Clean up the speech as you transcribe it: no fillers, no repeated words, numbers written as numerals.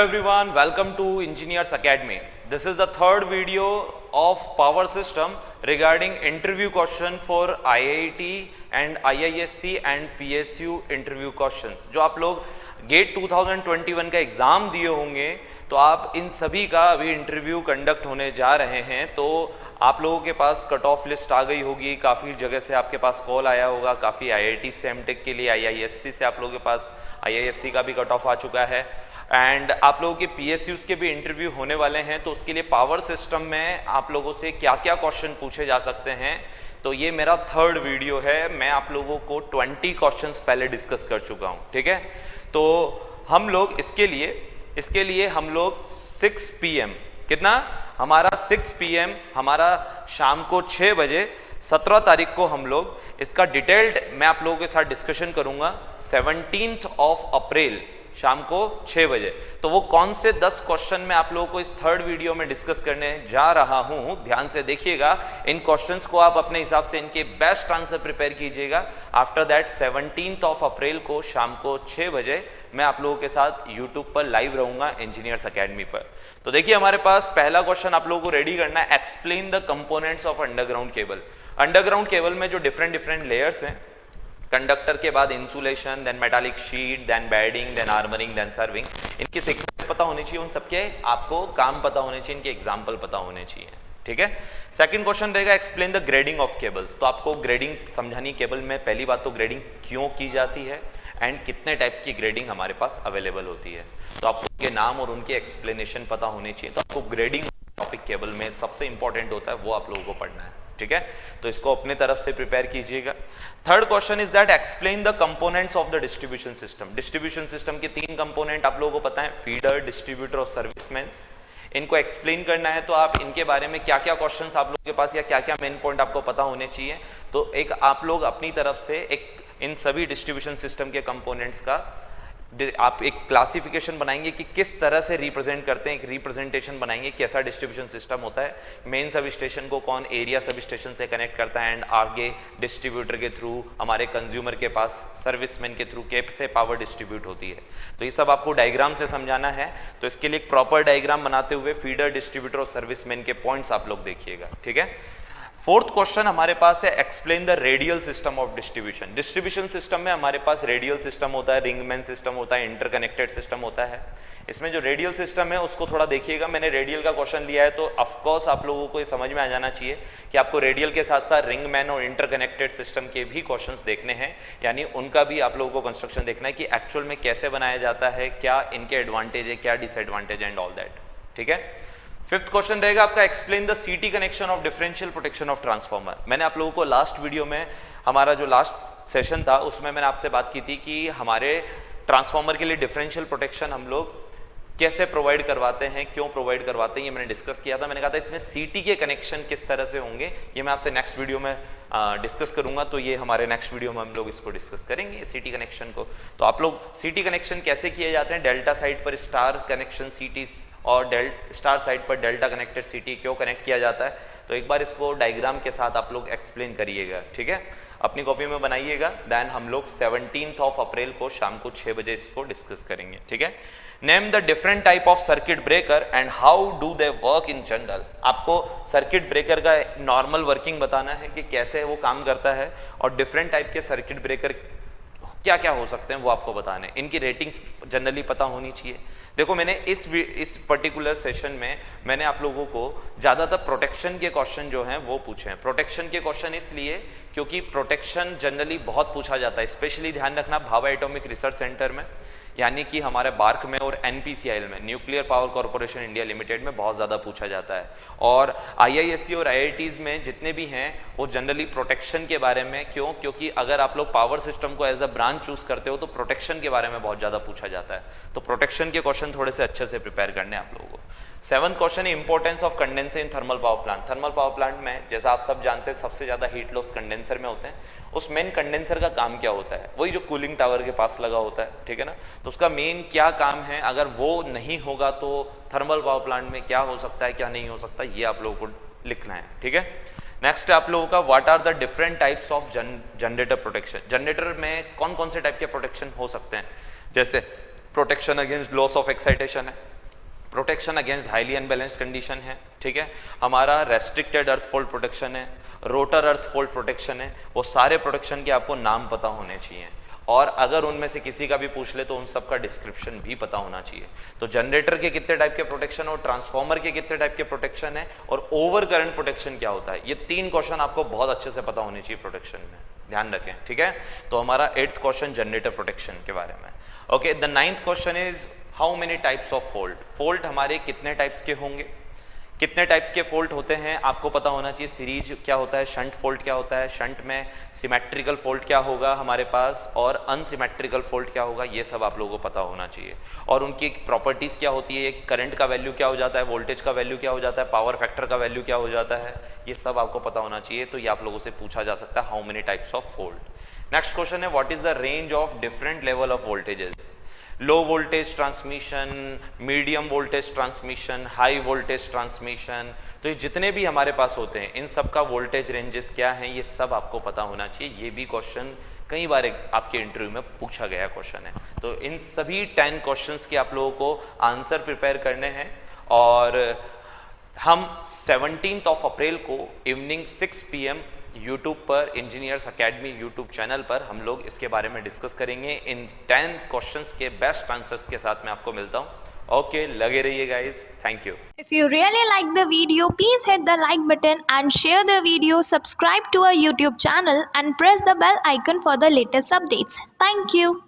everyone, welcome to Engineers Academy. This is the third video of Power System regarding interview question for IIT and IISc and PSU interview questions. जो आप लोग gate 2021 का exam दिए होंगे तो आप इन सभी का अभी इंटरव्यू कंडक्ट होने जा रहे हैं, तो आप लोगों के पास कट ऑफ लिस्ट आ गई होगी, काफ़ी जगह से आपके पास कॉल आया होगा, काफ़ी IIT से एमटेक के लिए, IISc से आप लोगों के पास IISc का भी कट ऑफ आ चुका है एंड आप लोगों के PSUs के भी इंटरव्यू होने वाले हैं। तो उसके लिए पावर सिस्टम में आप लोगों से क्या क्या क्वेश्चन पूछे जा सकते हैं, तो ये मेरा थर्ड वीडियो है। मैं आप लोगों को 20 क्वेश्चंस पहले डिस्कस कर चुका हूँ, ठीक है। तो हम लोग इसके लिए हम लोग 6 PM कितना हमारा 6 PM हमारा शाम को 6 बजे 17 तारीख को हम लोग इसका डिटेल्ड मैं आप लोगों के साथ डिस्कशन करूंगा 17 अप्रैल शाम को 6 बजे। तो वो कौन से 10 क्वेश्चन मैं आप लोगों को इस थर्ड वीडियो में डिस्कस करने जा रहा हूं, ध्यान से देखिएगा। इन क्वेश्चंस को आप अपने हिसाब से इनके बेस्ट आंसर प्रिपेयर कीजिएगा। आफ्टर दैट 17 अप्रैल को शाम को 6 बजे मैं आप लोगों के साथ यूट्यूब पर लाइव रहूंगा इंजीनियर्स अकेडमी पर। तो देखिए हमारे पास पहला क्वेश्चन आप लोगों को रेडी करना है, explain the components of underground cable. Underground cable में जो डिफरेंट लेयर्स हैं, कंडक्टर के बाद insulation, then metallic sheet, then bedding, then armouring, then serving, इनकी सीक्वेंस पता होनी चाहिए, उन सबके आपको काम पता होने चाहिए, इनके एग्जाम्पल पता होने चाहिए, ठीक है। सेकंड क्वेश्चन रहेगा explain the grading of cables. तो आपको ग्रेडिंग समझानी केबल में। पहली बात तो ग्रेडिंग क्यों की जाती है एंड कितने टाइप्स की ग्रेडिंग हमारे पास अवेलेबल होती है, तो आपको उनके नाम और उनके एक्सप्लेनेशन पता होने चाहिए। तो आपको ग्रेडिंग टॉपिक केबल में सबसे इंपॉर्टेंट होता है, वो आप लोगों को पढ़ना है, ठीक है। तो इसको अपने तरफ से प्रिपेयर कीजिएगा। Third question is that explain the components of the distribution system. Distribution system के 3 कंपोनेंट आप लोगों को पता है, फीडर, डिस्ट्रीब्यूटर और सर्विसमेंस। इनको एक्सप्लेन करना है तो आप इनके बारे में क्या क्या क्वेश्चंस आप लोगों के पास या क्या क्या मेन पॉइंट आपको पता होने चाहिए, तो एक आप लोग अपनी तरफ से एक इन सभी डिस्ट्रीब्यूशन सिस्टम के कंपोनेंट्स का आप एक क्लासिफिकेशन बनाएंगे कि किस तरह से रिप्रेजेंट करते हैं, एक रिप्रेजेंटेशन बनाएंगे कैसा डिस्ट्रीब्यूशन सिस्टम होता है। मेन सब स्टेशन को कौन एरिया सब स्टेशन से कनेक्ट करता है एंड आगे डिस्ट्रीब्यूटर के थ्रू हमारे कंज्यूमर के पास सर्विसमैन के थ्रू कैसे पावर डिस्ट्रीब्यूट होती है। तो ये सब आपको डायग्राम से समझाना है। तो इसके लिए एक प्रॉपर डायग्राम बनाते हुए फीडर, डिस्ट्रीब्यूटर और सर्विसमैन के पॉइंट्स आप लोग देखिएगा, ठीक है। फोर्थ क्वेश्चन हमारे पास है explain the radial system of distribution. Distribution system में हमारे पास रेडियल सिस्टम होता है, रिंगमैन सिस्टम होता है, इंटरकनेक्टेड सिस्टम होता है। इसमें जो रेडियल सिस्टम है उसको थोड़ा देखिएगा। मैंने रेडियल का क्वेश्चन लिया है तो ऑफकोर्स आप लोगों को ये समझ में आ जाना चाहिए कि आपको रेडियल के साथ साथ रिंगमैन और इंटरकनेक्टेड सिस्टम के भी क्वेश्चंस देखने हैं, यानी उनका भी आप लोगों को कंस्ट्रक्शन देखना है कि एक्चुअल में कैसे बनाया जाता है, क्या इनके एडवांटेज है, क्या डिसएडवांटेज एंड ऑल दैट, ठीक है। फिफ्थ क्वेश्चन रहेगा आपका एक्सप्लेन द सीटी connection of differential protection of transformer. मैंने आप लोगों को लास्ट वीडियो में, हमारा जो लास्ट सेशन था उसमें मैंने आपसे बात की थी कि हमारे ट्रांसफार्मर के लिए डिफरेंशियल प्रोटेक्शन हम लोग कैसे प्रोवाइड करवाते हैं, क्यों प्रोवाइड करवाते हैं, ये मैंने डिस्कस किया था। मैंने कहा था इसमें सीटी के कनेक्शन किस तरह से होंगे ये मैं आपसे नेक्स्ट वीडियो में डिस्कस करूंगा। तो ये हमारे नेक्स्ट वीडियो में हम लोग इसको डिस्कस करेंगे सीटी कनेक्शन को। तो आप लोग सीटी कनेक्शन कैसे किए जाते हैं, डेल्टा साइड पर स्टार कनेक्शन सीटी और स्टार साइड पर डेल्टा कनेक्टेड सीटी क्यों कनेक्ट किया जाता है, तो एक बार इसको डायग्राम के साथ आप लोग एक्सप्लेन करिएगा, ठीक है। अपनी कॉपी में बनाइएगा। देन हम लोग 17 अप्रैल को शाम को 6 बजे इसको डिस्कस करेंगे, ठीक है। Name the different type of circuit breaker and how do they work in general. आपको सर्किट ब्रेकर का नॉर्मल वर्किंग बताना है कि कैसे वो काम करता है, और डिफरेंट टाइप के सर्किट ब्रेकर क्या क्या हो सकते हैं वो आपको बताने। इनकी रेटिंग्स जनरली पता होनी चाहिए। देखो मैंने इस पर्टिकुलर सेशन में मैंने आप लोगों को ज़्यादातर प्रोटेक्शन के क्वेश्चन जो हैं वो पूछे हैं। प्रोटेक्शन के क्वेश्चन इसलिए क्योंकि प्रोटेक्शन जनरली बहुत पूछा जाता है, स्पेशली ध्यान रखना भाभा एटॉमिक रिसर्च सेंटर में, यानी कि हमारे बार्क में, और NPCIL में, nuclear power corporation India limited में बहुत ज़्यादा पूछा जाता है। और IISc और IITs में जितने भी हैं वो जनरली प्रोटेक्शन के बारे में, क्यों, क्योंकि अगर आप लोग पावर सिस्टम को एज अ ब्रांच चूज करते हो तो प्रोटेक्शन के बारे में बहुत ज़्यादा पूछा जाता है। तो प्रोटेक्शन के क्वेश्चन थोड़े से अच्छे से प्रिपेयर करने आप लोगों को। 7th क्वेश्चन है importance of condenser in thermal power plant. Thermal power plant में जैसा आप सब जानते हैं सबसे ज़्यादा हीट लॉस कंडेंसर में होते हैं। उस मेन कंडेंसर का काम क्या होता है, वही जो कूलिंग टावर के पास लगा होता है, ठीक है ना। तो उसका मेन क्या काम है, अगर वो नहीं होगा तो थर्मल पावर प्लांट में क्या हो सकता है, क्या नहीं हो सकता, ये आप लोगों को लिखना है, ठीक है। नेक्स्ट आप लोगों का what are the different types of generator protection. Generator में कौन कौन से टाइप के प्रोटेक्शन हो सकते हैं, जैसे protection against loss of excitation है, protection against highly unbalanced condition है, ठीक है, हमारा रेस्ट्रिक्टेड अर्थ फोल्ड प्रोटेक्शन है, रोटर अर्थ फोल्ड प्रोटेक्शन है। वो सारे प्रोटेक्शन के आपको नाम पता होने चाहिए, और अगर उनमें से किसी का भी पूछ ले तो उन सब का डिस्क्रिप्शन भी पता होना चाहिए। तो जनरेटर के कितने टाइप के प्रोटेक्शन और ट्रांसफॉर्मर के कितने टाइप के प्रोटेक्शन है, और ओवर करंट प्रोटेक्शन क्या होता है, ये 3 क्वेश्चन आपको बहुत अच्छे से पता होने चाहिए प्रोटेक्शन में, ध्यान रखें, ठीक है। तो हमारा 8th क्वेश्चन जनरेटर प्रोटेक्शन के बारे में। Okay, the 9th question is how many types of fault. Fault हमारे कितने टाइप्स के होंगे, कितने टाइप्स के फोल्ट होते हैं आपको पता होना चाहिए। सीरीज क्या होता है, शंट फोल्ट क्या होता है, शंट में सिमेट्रिकल फोल्ट क्या होगा हमारे पास, और अनसिमेट्रिकल फोल्ट क्या होगा, ये सब आप लोगों को पता होना चाहिए। और उनकी प्रॉपर्टीज क्या होती है, करंट का वैल्यू क्या हो जाता है, वोल्टेज का वैल्यू क्या हो जाता है, पावर फैक्टर का वैल्यू क्या हो जाता है, ये सब आपको पता होना चाहिए। तो ये आप लोगों से पूछा जा सकता है, how many types of fault. Next question है, what is the range of different level of voltages. Low voltage transmission, medium voltage transmission, high voltage transmission, तो ये जितने भी हमारे पास होते हैं इन सब का वोल्टेज रेंजेस क्या हैं, ये सब आपको पता होना चाहिए। ये भी क्वेश्चन कई बार आपके इंटरव्यू में पूछा गया क्वेश्चन है। तो इन सभी 10 क्वेश्चंस के आप लोगों को आंसर प्रिपेयर करने हैं, और हम 17 अप्रैल को इवनिंग 6 PM यूट्यूब पर, इंजीनियर्स अकेडमी यूट्यूब चैनल पर हम लोग इसके बारे में डिस्कस करेंगे। इन 10 क्वेश्चंस के बेस्ट आंसर्स के साथ मैं आपको मिलता हूँ। ओके, लगे रहिए guys, thank you. If you really like the video, please hit the like button and share the video, subscribe to our YouTube channel and press the bell icon for the latest updates. Thank you.